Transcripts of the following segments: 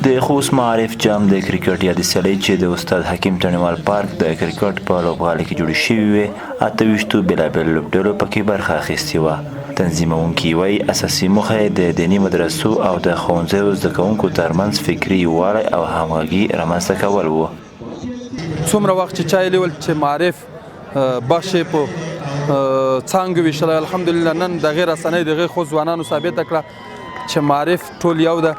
د خوست معارف جام د کرکټ یادې سیالۍ چې د استاد حکیم تڼیوال پارک د کرکټ په لوبغالي کې جوړې شوې وې 28 بېلابېل لوبډلو پکې برخه اخیستې وه. تنظیمونکي وایي اساسي موخه یې د دیني مدرسو او د ښوونځیو زده کوونکو ترمنځ فکري یووالی او همغږي رامنځته کول و. څومره وخت چې چا ویل چې معارف بخش په څانګو ویشلی، الحمدلله نن د هغې رسنۍ د هغې خو ځوانانو ثابته کړه چې معارف ټول یو ده،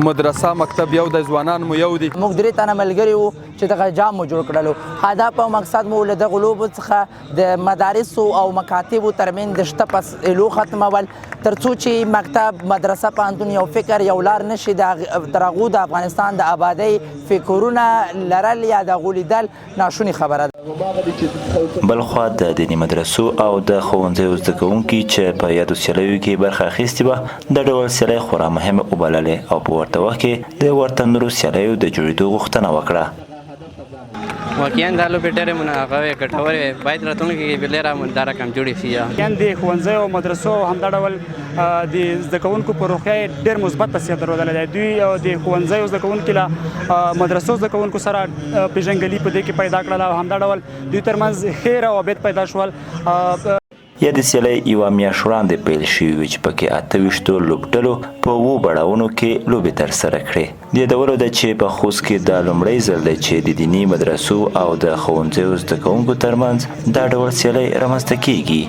مدرسه مکتب یو ده، ځوانان مو یو دي. موږ درې تنه ملګري وو چې دغه جام مو جوړ کړلو. هدف او مقصد مو له دغو لوبو څخه د مدارسو او مکاتبو ترمنځ د شته فاصلو ختمول، تر څو چې مکتب مدرسه پوهنتون یو فکر یو لار نشي تر هغو د افغانستان د آبادۍ فکرونه لرل یا د هغو لیدل ناشونې خبره ده. بلخوا د دیني مدرسو او د ښوونځیو زده کوونکي چې په یادو سیالیو کې برخه اخیستې وه د ډول سیالۍ خورا مهمه وبللې او په ورته وخت کې د ورته نورو سیالیو د جوړېدو غوښتنه وکړه. واقعا دا لوبې ډېرې هغه ګټورې باید راتلونکي کې بلې دا رقم جوړې شي. یعنې د ښوونځیو او مدرسو همدا ډول د زده کوونکو په روغتیا یې ډېر مثبت تاثیر درلودلی دی. دوی د ښوونځیو زده کوونکي له مدرسو زده کوونکو سره پېژندګلي په دې کې پیدا کړله او همدا ډول دوی ترمنځ ښې روابط پیدا شول. یادې سیالۍ یوه میاشت وړاندې پیل شوې وې چې پکې 28 لوبډلو په 7 پړاوونو کې لوبې ترسره کړې. د یادولو ده چې په خوست کې دا لومړی ځل دی چې د دیني مدرسو او د ښوونځیو زده کوونکو ترمنځ دا ډول سیالۍ رامنځته کیږي.